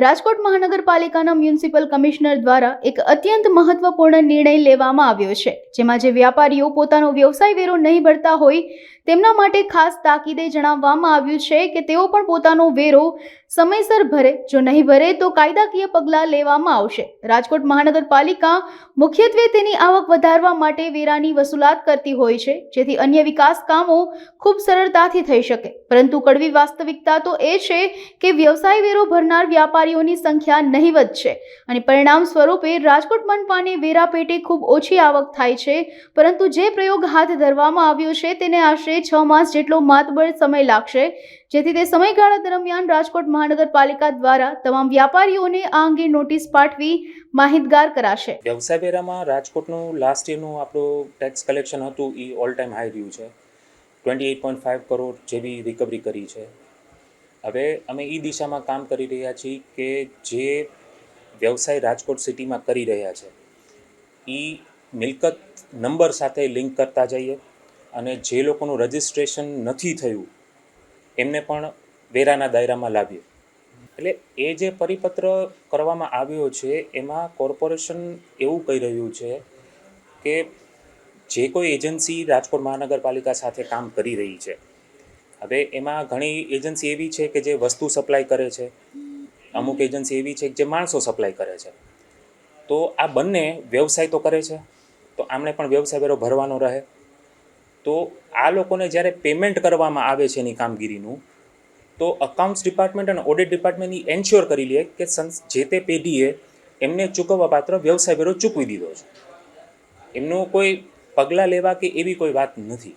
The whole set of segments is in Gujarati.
રાજકોટ મહાનગરપાલિકાના મ્યુનિસિપલ કમિશનર દ્વારા એક અત્યંત મહત્વપૂર્ણ નિર્ણય લેવામાં આવ્યો છે, જેમાં જે વ્યાપારીઓ પોતાનો વ્યવસાય વેરો નહીં ભરતા હોય તેમના માટે ખાસ તાકીદે જણાવવામાં આવ્યું છે કે તેઓ પણ પોતાનો વેરો સમયસર ભરે. જો નહીં ભરે તો કાયદાકીય પગલાં લેવામાં આવશે. રાજકોટ મહાનગરપાલિકા મુખ્યત્વે તેની આવક વધારવા માટે વેરાની વસૂલાત કરતી હોય છે, જેથી અન્ય વિકાસ કામો ખૂબ સરળતાથી થઈ શકે. પરંતુ કડવી વાસ્તવિકતા તો એ છે કે વ્યવસાય વેરો ભરનાર વ્યાપારીઓની સંખ્યા નહિવત છે અને પરિણામ સ્વરૂપે રાજકોટ મનપાને વેરા પેટે ખૂબ ઓછી આવક થાય છે. પરંતુ જે પ્રયોગ હાથ ધરવામાં આવ્યો છે તેને આશરે 6 માસ જેટલો માતબર સમય લાગશે, જેથી તે સમયગાળા દરમિયાન રાજકોટ મહાનગરપાલિકા દ્વારા તમામ વ્યાપારીઓને આ અંગે નોટિસ પાઠવી માહિતગાર કરાશે. વ્યવસાય વેરામાં રાજકોટનું લાસ્ટ યરનું આપણું ટેક્સ કલેક્શન હતું એ ઓલ ટાઈમ હાઈ રહ્યું છે. 28.5 કરોડ જેવી રિકવરી કરી છે. હવે અમે એ દિશામાં કામ કરી રહ્યા છીએ કે જે વ્યવસાય રાજકોટ સિટીમાં કરી રહ્યા છે એ મિલકત નંબર સાથે લિંક કરતા જઈએ અને જે લોકોનું રજિસ્ટ્રેશન નથી થયું એમને પણ વેરાના દાયરામાં લાવીએ. એટલે એ જે પરિપત્ર કરવામાં આવ્યો છે એમાં કોર્પોરેશન એવું કહી રહ્યું છે કે જે કોઈ એજન્સી રાજકોટ મહાનગરપાલિકા સાથે કામ કરી રહી છે, હવે એમાં ઘણી એજન્સી એવી છે કે જે વસ્તુ સપ્લાય કરે છે, અમુક એજન્સી એવી છે કે જે માણસો સપ્લાય કરે છે. તો આ બંને વ્યવસાય તો કરે છે, તો આમણે પણ વ્યવસાય વેરો ભરવાનો રહે. તો આ લોકોને જ્યારે પેમેન્ટ કરવામાં આવે છે એની કામગીરીનું, તો અકાઉન્ટ્સ ડિપાર્ટમેન્ટ અને ઓડિટ ડિપાર્ટમેન્ટ એન્શ્યોર કરી લે કે જે તે પેઢીએ એમને ચૂકવવા પાત્ર વ્યવસાય વેરો ચૂકવી દીધો છે. એમનું કોઈ પગલાં લેવા કે એવી કોઈ વાત નથી.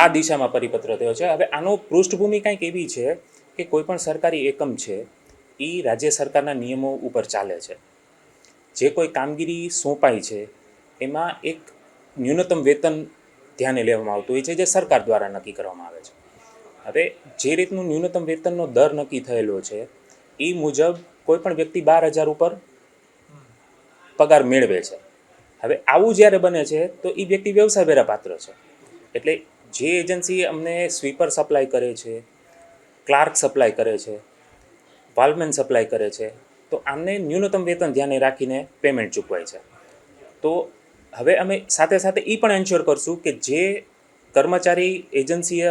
આ દિશામાં પરિપત્ર થયો છે. હવે આનો પૃષ્ઠભૂમિ કંઈક એવી છે કે કોઈ પણ સરકારી એકમ છે એ રાજ્ય સરકારના નિયમો ઉપર ચાલે છે. જે કોઈ કામગીરી સોંપાઈ છે એમાં એક ન્યૂનતમ વેતન ધ્યાને લેવામાં આવતું હોય છે જે સરકાર દ્વારા નક્કી કરવામાં આવે છે. હવે જે રીતનું ન્યૂનતમ વેતનનો દર નક્કી થયેલો છે એ મુજબ કોઈ પણ વ્યક્તિ 12,000 ઉપર પગાર મેળવે છે. હવે આવું જ્યારે બને છે તો એ વ્યક્તિ વ્યવસાય વેરા પાત્ર છે. એટલે જે એજન્સી અમને સ્વીપર સપ્લાય કરે છે, ક્લાર્ક સપ્લાય કરે છે, વાલમેન સપ્લાય કરે છે, તો આમને ન્યૂનતમ વેતન ધ્યાને રાખીને પેમેન્ટ ચૂકવાય છે. તો હવે અમે સાથે સાથે એ પણ એન્શ્યોર કરશું કે જે કર્મચારી એજન્સીએ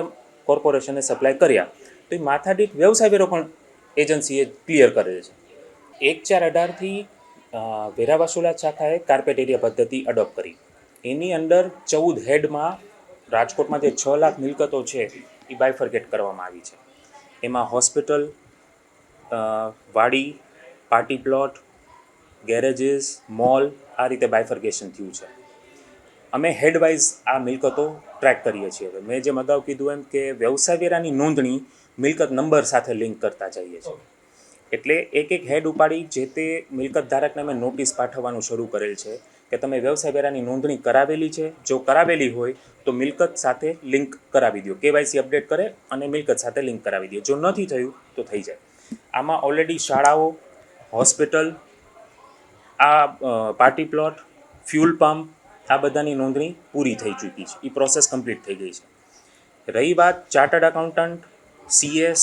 કોર્પોરેશને સપ્લાય કર્યા તો એ માથાદીઠ વ્યવસાય વેરો પણ એજન્સીએ ક્લિયર કરે છે. 1/4/18થી વેરા વસૂલાત શાખાએ કાર્પેટ એરિયા પદ્ધતિ અડોપ્ટ કરી. એની અંદર 14 હેડમાં રાજકોટમાં જે 6 લાખ મિલકતો છે એ બાયફર્કેટ કરવામાં આવી છે. એમાં હોસ્પિટલ, વાડી, પાર્ટી પ્લોટ, ગેરેજીસ, મોલ, આ રીતે બાયફર્કેશન થયું છે. અમે હેડવાઇઝ આ મિલકતો ટ્રેક કરીએ છીએ. હવે મેં જેમ અગાઉ કીધું એમ કે વ્યવસાય વેરાની નોંધણી મિલકત નંબર સાથે લિંક કરતા જઈએ છીએ. એટલે એક હેડ ઉપાડી જે તે મિલકત ધારકને અમે નોટિસ પાઠવવાનું શરૂ કરેલ છે કે તમે વ્યવસાય વેરાની નોંધણી કરાવેલી છે, જો કરાવેલી હોય તો મિલકત સાથે લિંક કરાવી દો. કેવાયસી અપડેટ કરે અને મિલકત સાથે લિંક કરાવી દો. જો નથી થયું તો થઈ જાય. આમાં ઓલરેડી શાળાઓ, હોસ્પિટલ, આ પાર્ટી પ્લોટ, ફ્યુલ પંપ, આ બધાની નોંધણી પૂરી થઈ ચૂકી છે. એ પ્રોસેસ કમ્પ્લીટ થઈ ગઈ છે. રહી વાત chartered accountant, CS,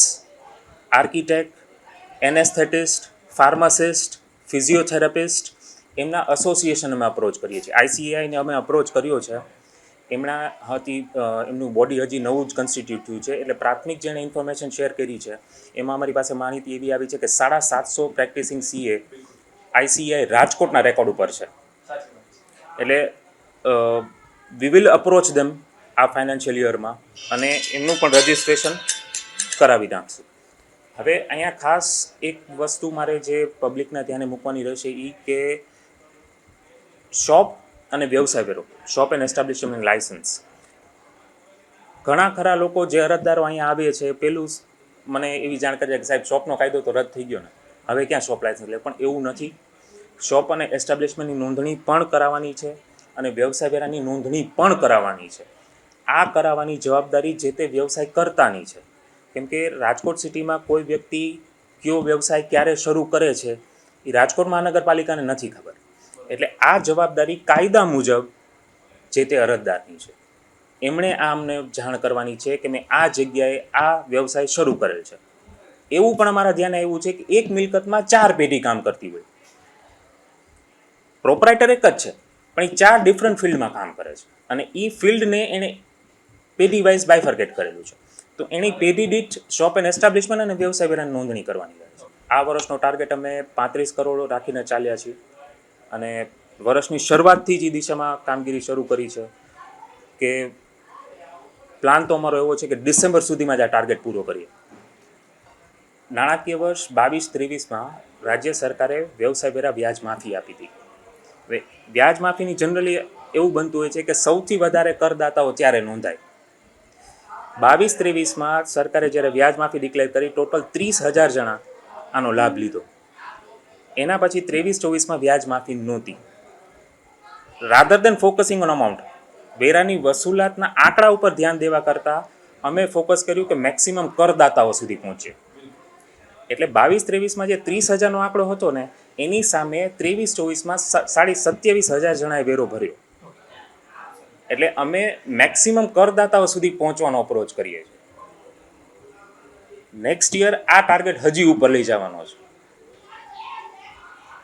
architect, anaesthetist, pharmacist, physiotherapist, એમના એસોસિએશન અમે અપ્રોચ કરીએ છીએ. ICAIને અમે અપ્રોચ કર્યો છે. એમનું બોડી હજી નવું જ કન્સ્ટિટ્યુટ થયું છે. એટલે પ્રાથમિક જેણે ઇન્ફોર્મેશન શેર કરી છે એમાં અમારી પાસે માહિતી એવી આવી છે કે 750 પ્રેક્ટિસિંગ CA ICAI રાજકોટના રેકોર્ડ ઉપર છે. એટલે વી વિલ અપ્રોચ ધેમ આ ફાઇનાન્શિયલ યરમાં અને એમનું પણ રજિસ્ટ્રેશન કરાવી નાખશું. હવે અહીંયા ખાસ એક વસ્તુ મારે જે પબ્લિકના ધ્યાને મૂકવાની રહેશે એ કે શોપ અને વ્યવસાય વેરો, શોપ એન્ડ એસ્ટાબ્લિશમેન્ટ લાયસન્સ, ઘણા ખરા લોકો જે અરજદારો અહીંયા આવે છે પેલું મને એવી જાણકારી કે સાહેબ શોપનો કાયદો તો રદ થઈ ગયો ને, હવે ક્યાં શોપ લાયસન્સ લે. પણ એવું નથી. શોપ અને એસ્ટાબ્લિશમેન્ટની નોંધણી પણ કરાવવાની છે અને વ્યવસાય વેરાની નોંધણી પણ કરાવવાની છે. આ કરાવવાની જવાબદારી જે તે વ્યવસાય કર્તાની છે. કેમ કે રાજકોટ સિટીમાં કોઈ વ્યક્તિ કયો વ્યવસાય ક્યારે શરૂ કરે છે એ રાજકોટ મહાનગરપાલિકાને નથી ખબર. એટલે આ જવાબદારી કાયદા મુજબ જે તે અરજદારની છે. એમણે આ અમને જાણ કરવાની છે કે મેં આ જગ્યાએ આ વ્યવસાય શરૂ કરેલ છે. એવું પણ અમારા ધ્યાને આવ્યું છે કે એક મિલકતમાં 4 પેઢી કામ કરતી હોય. પ્રોપરાઇટર એક જ છે પણ એ 4 ડિફરન્ટ ફિલ્ડમાં કામ કરે છે અને એ ફિલ્ડને એણે પેઢી વાઇઝ બાયફર્કેટ કરેલું છે. તો એની પેઢી દીઠ શોપ એન્ડ એસ્ટાબ્લિશમેન્ટ અને વ્યવસાય વેરાની નોંધણી કરવાની રહે છે. આ વર્ષનો ટાર્ગેટ અમે 35 કરોડ રાખીને ચાલ્યા છીએ અને વર્ષની શરૂઆતથી જ એ દિશામાં કામગીરી શરૂ કરી છે કે પ્લાન તો અમારો એવો છે કે ડિસેમ્બર સુધીમાં જ આ ટાર્ગેટ પૂરો કરીએ. નાણાકીય વર્ષ 22-23માં રાજ્ય સરકારે વ્યવસાય વેરા વ્યાજ માફી આપી હતી. હવે વ્યાજ માફીની જનરલી એવું બનતું હોય છે કે સૌથી વધારે કરદાતાઓ ત્યારે નોંધાય. 22-23માં સરકારે જ્યારે વ્યાજ માફી ડિક્લેર કરી ટોટલ 30,000 જણા આનો લાભ લીધો. એના પછી 23-24માં વ્યાજ માફી નહોતી. Rather then focusing on amount, વેરાની વસૂલાતના આંકડા ઉપર ધ્યાન દેવા કરતાં અમે ફોકસ કર્યું કે મેક્સિમમ કરદાતાઓ સુધી પહોંચે. એટલે 22-23માં જે 30,000નો આંકડો હતો ને એની સામે 23-24માં 27,500 જણાએ વેરો ભર્યો. એટલે અમે મેક્સિમમ કરદાતાઓ સુધી પહોંચવાનો અપ્રોચ કરીએ છીએ. નેક્સ્ટ યર આ ટાર્ગેટ હજી ઉપર લઈ જવાનો છે.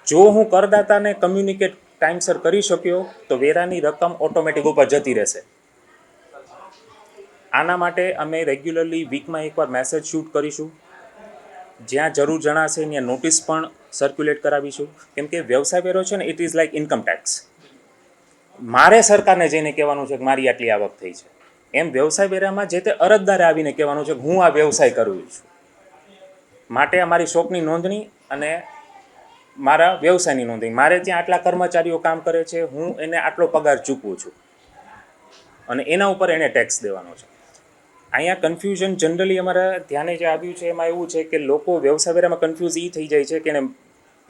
જો હું કરદાતાને કમ્યુનિકેટ ટાઈમસર કરી શક્યો તો વેરાની રકમ ઓટોમેટિક ઉપર જતી રહેશે. આના માટે અમે રેગ્યુલરલી વીકમાં એકવાર મેસેજ શૂટ કરીશું. જ્યાં જરૂર જણાશે ત્યાં નોટિસ પણ સર્ક્યુલેટ કરાવીશું. કેમ કે વ્યવસાય વેરો છે ને it is like income tax. મારે સરકારને જઈને કહેવાનું છે કે મારી આટલી આવક થઈ છે, એમ વ્યવસાય વેરામાં જે તે અરજદારે આવીને કહેવાનું છે કે હું આ વ્યવસાય કરું છું, માટે અમારી શોપની નોંધણી અને મારા વ્યવસાયની નોંધણી, મારે ત્યાં આટલા કર્મચારીઓ કામ કરે છે, હું એને આટલો પગાર ચૂકવું છું અને એના ઉપર એને ટેક્સ દેવાનો છે. અહીંયા કન્ફ્યુઝન જનરલી અમારા ધ્યાને જે આવ્યું છે એમાં એવું છે કે લોકો વ્યવસાય વેરામાં કન્ફ્યુઝ એ થઈ જાય છે કે એને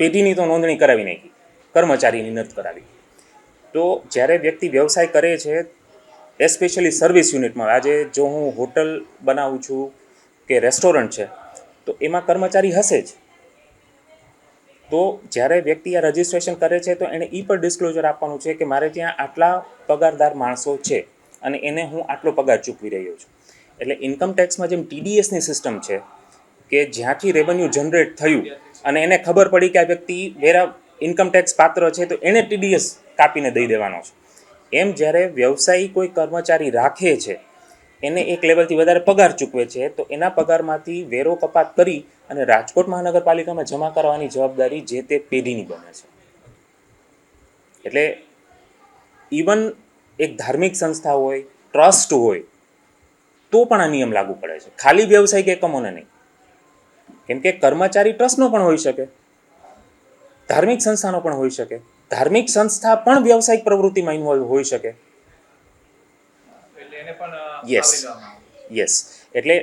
પેઢીની તો નોંધણી કરાવી નાખી, કર્મચારીની નથી કરાવી. તો જ્યારે વ્યક્તિ વ્યવસાય કરે છે, એસ્પેશિયલી સર્વિસ યુનિટમાં, આજે જો હું હોટલ બનાવું છું કે રેસ્ટોરન્ટ છે તો એમાં કર્મચારી હશે જ. તો જ્યારે વ્યક્તિ આ રજિસ્ટ્રેશન કરે છે તો એણે એ પણ ડિસ્ક્લોઝર આપવાનું છે કે મારે ત્યાં આટલા પગારદાર માણસો છે અને એને હું આટલો પગાર ચૂકવી રહ્યો છું. એટલે ઇન્કમ ટેક્સમાં જેમ TDSની સિસ્ટમ છે કે જ્યાંથી રેવન્યુ જનરેટ થયું અને એને ખબર પડી કે આ વ્યક્તિ વેરા ઇન્કમ ટેક્સ પાત્ર છે તો એને TDS કાપીને દઈ દેવાનો છે. એમ જ્યારે વ્યવસાયી કોઈ કર્મચારી રાખે છે, એને એક લેવલથી વધારે પગાર ચૂકવે છે તો એના પગારમાંથી વેરો કપાત કરી અને રાજકોટ મહાનગરપાલિકામાં જમા કરવાની જવાબદારી જે તે પેઢીની બને છે. એટલે ઇવન એક ધાર્મિક સંસ્થા હોય, ટ્રસ્ટ હોય તો પણ આ નિયમ લાગુ પડે છે, ખાલી વ્યવસાયિક એકમોને નહીં. કેમ કે કર્મચારી ટ્રસ્ટનો પણ હોઈ શકે, ધાર્મિક સંસ્થાનો પણ હોઈ શકે, ધાર્મિક સંસ્થા પણ વ્યવસાયિક પ્રવૃત્તિમાં ઇન્વોલ્વ હોઈ શકે. યસ. એટલે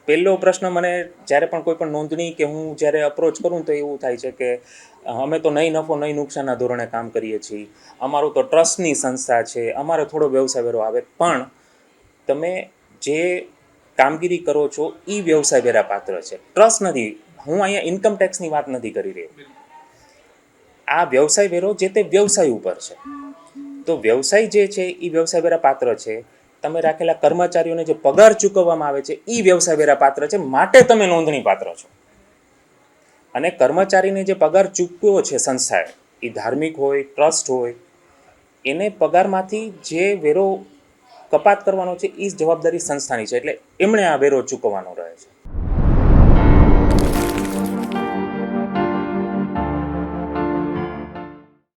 પહેલો પ્રશ્ન મને જ્યારે પણ કોઈ પણ નોંધણી કે હું જ્યારે અપ્રોચ કરું તો એવું થાય છે કે અમે તો નહીં નફો નહીં નુકસાનના ધોરણે કામ કરીએ છીએ, અમારું તો ટ્રસ્ટની સંસ્થા છે, અમારે થોડો વ્યવસાય વેરો આવે. પણ તમે જે કામગીરી કરો છો એ વ્યવસાય વેરા પાત્ર છે, ટ્રસ્ટ નથી. હું અહીંયા ઇન્કમ ટેક્સની વાત નથી કરી રહ્યો. આ વ્યવસાય વેરો જે તે વ્યવસાય ઉપર છે. તો વ્યવસાય જે છે એ વ્યવસાય વેરા પાત્ર છે. તમે રાખેલા કર્મચારીઓને જે પગાર ચૂકવવામાં આવે છે એ વ્યવસાય વેરા પાત્ર છે, માટે તમે નોંધણી પાત્ર છો. અને કર્મચારીને જે પગાર ચૂકવ્યો છે સંસ્થાએ, એ ધાર્મિક હોય, ટ્રસ્ટ હોય, એને પગારમાંથી જે વેરો કપાત કરવાનો છે એ જવાબદારી સંસ્થાની છે. એટલે એમણે આ વેરો ચૂકવવાનો રહે છે.